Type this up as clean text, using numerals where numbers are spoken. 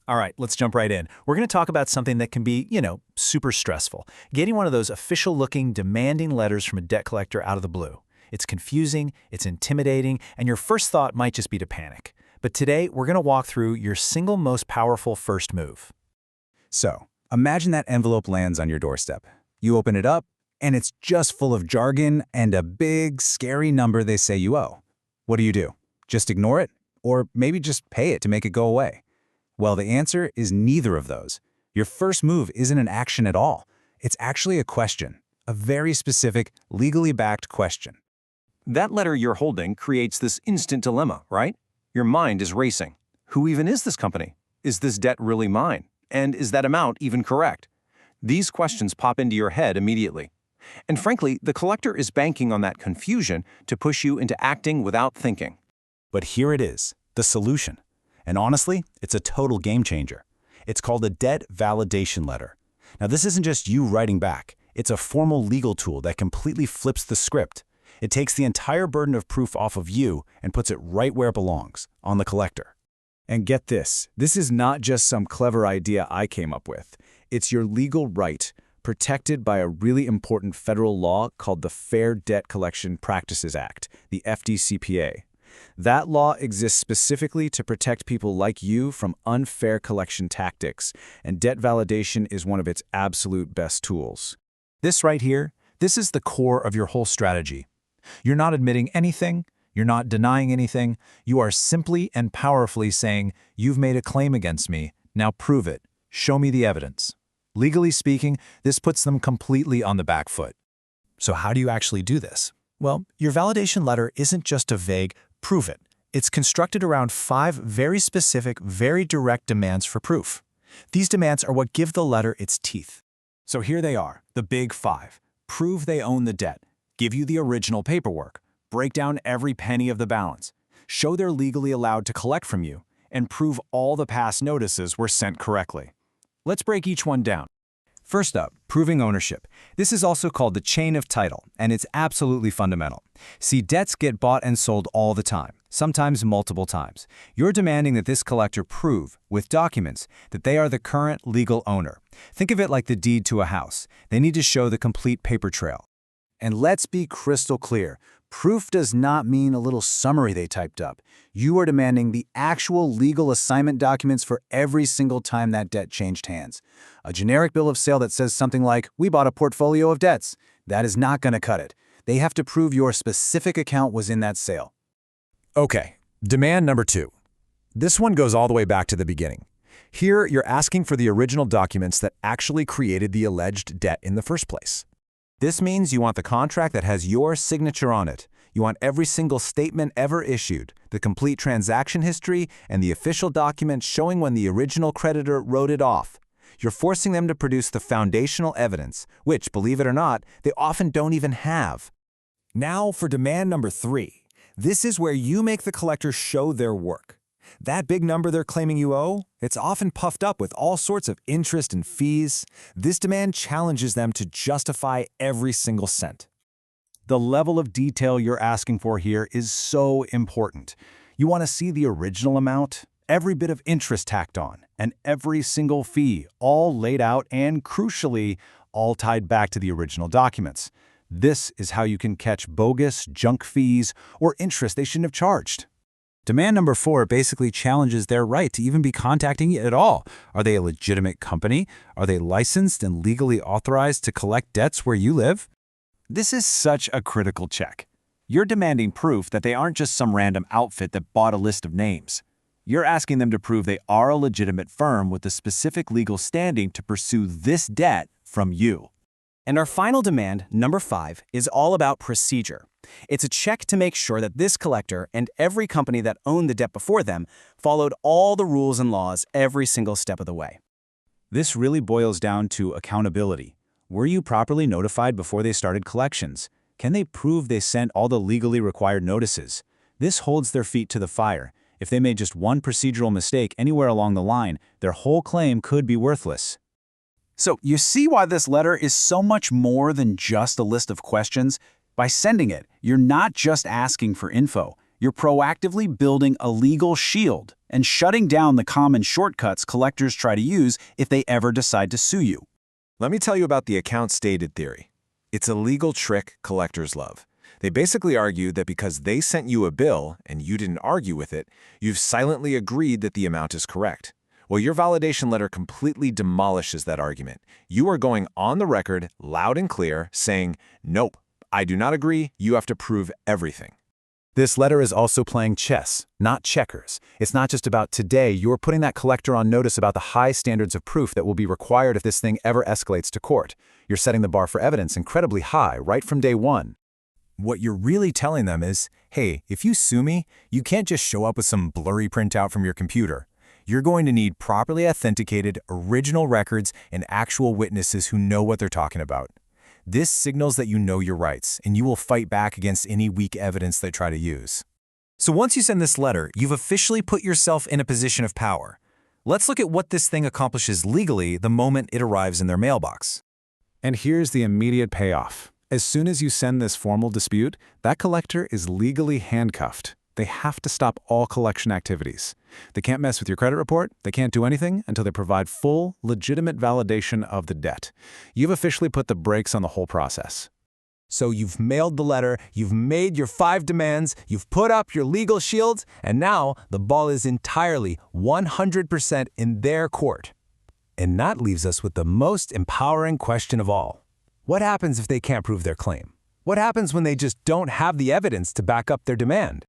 All right, let's jump right in. We're going to talk about something that can be, super stressful. Getting one of those official-looking, demanding letters from a debt collector out of the blue. It's confusing, it's intimidating, and your first thought might just be to panic. But today, we're going to walk through your single most powerful first move. So, imagine that envelope lands on your doorstep. You open it up, and it's just full of jargon and a big, scary number they say you owe. What do? Just ignore it? Or maybe just pay it to make it go away? Well, the answer is neither of those. Your first move isn't an action at all. It's actually a question, a very specific, legally backed question. That letter you're holding creates this instant dilemma, right? Your mind is racing. Who even is this company? Is this debt really mine? And is that amount even correct? These questions pop into your head immediately. And frankly, the collector is banking on that confusion to push you into acting without thinking. But here it is, the solution. And honestly, it's a total game changer. It's called a debt validation letter. Now, this isn't just you writing back. It's a formal legal tool that completely flips the script. It takes the entire burden of proof off of you and puts it right where it belongs, on the collector. And get this is not just some clever idea I came up with. It's your legal right, protected by a really important federal law called the Fair Debt Collection Practices Act, the FDCPA. That law exists specifically to protect people like you from unfair collection tactics, and debt validation is one of its absolute best tools. This right here, this is the core of your whole strategy. You're not admitting anything, you're not denying anything, you are simply and powerfully saying, "You've made a claim against me, now prove it, show me the evidence." Legally speaking, this puts them completely on the back foot. So how do you actually do this? Well, your validation letter isn't just a vague, "prove it." It's constructed around 5 very specific, very direct demands for proof. These demands are what give the letter its teeth. So here they are, the big 5. Prove they own the debt. Give you the original paperwork. Break down every penny of the balance. Show they're legally allowed to collect from you. And prove all the past notices were sent correctly. Let's break each one down. First up, proving ownership. This is also called the chain of title, and it's absolutely fundamental. See, debts get bought and sold all the time, sometimes multiple times. You're demanding that this collector prove, with documents, that they are the current legal owner. Think of it like the deed to a house. They need to show the complete paper trail. And let's be crystal clear. Proof does not mean a little summary they typed up. You are demanding the actual legal assignment documents for every single time that debt changed hands. A generic bill of sale that says something like, "We bought a portfolio of debts." That is not going to cut it. They have to prove your specific account was in that sale. Okay, demand number 2. This one goes all the way back to the beginning. Here, you're asking for the original documents that actually created the alleged debt in the first place. This means you want the contract that has your signature on it. You want every single statement ever issued, the complete transaction history, and the official document showing when the original creditor wrote it off. You're forcing them to produce the foundational evidence, which, believe it or not, they often don't even have. Now for demand number 3. This is where you make the collector show their work. That big number they're claiming you owe, it's often puffed up with all sorts of interest and fees. This demand challenges them to justify every single cent. The level of detail you're asking for here is so important. You want to see the original amount, every bit of interest tacked on, and every single fee, all laid out and, crucially, all tied back to the original documents. This is how you can catch bogus, junk fees, or interest they shouldn't have charged. Demand number 4 basically challenges their right to even be contacting you at all. Are they a legitimate company? Are they licensed and legally authorized to collect debts where you live? This is such a critical check. You're demanding proof that they aren't just some random outfit that bought a list of names. You're asking them to prove they are a legitimate firm with the specific legal standing to pursue this debt from you. And our final demand, number 5, is all about procedure. It's a check to make sure that this collector and every company that owned the debt before them followed all the rules and laws every single step of the way. This really boils down to accountability. Were you properly notified before they started collections? Can they prove they sent all the legally required notices? This holds their feet to the fire. If they made just one procedural mistake anywhere along the line, their whole claim could be worthless. So you see why this letter is so much more than just a list of questions? By sending it, you're not just asking for info. You're proactively building a legal shield and shutting down the common shortcuts collectors try to use if they ever decide to sue you. Let me tell you about the account stated theory. It's a legal trick collectors love. They basically argue that because they sent you a bill and you didn't argue with it, you've silently agreed that the amount is correct. Well, your validation letter completely demolishes that argument. You are going on the record, loud and clear, saying, nope, I do not agree, you have to prove everything. This letter is also playing chess, not checkers. It's not just about today. You're putting that collector on notice about the high standards of proof that will be required if this thing ever escalates to court. You're setting the bar for evidence incredibly high right from day one. What you're really telling them is, hey, if you sue me, you can't just show up with some blurry printout from your computer. You're going to need properly authenticated, original records and actual witnesses who know what they're talking about. This signals that you know your rights, and you will fight back against any weak evidence they try to use. So once you send this letter, you've officially put yourself in a position of power. Let's look at what this thing accomplishes legally the moment it arrives in their mailbox. And here's the immediate payoff. As soon as you send this formal dispute, that collector is legally handcuffed. They have to stop all collection activities. They can't mess with your credit report. They can't do anything until they provide full, legitimate validation of the debt. You've officially put the brakes on the whole process. So you've mailed the letter, you've made your 5 demands, you've put up your legal shields, and now the ball is entirely 100% in their court. And that leaves us with the most empowering question of all. What happens if they can't prove their claim? What happens when they just don't have the evidence to back up their demand?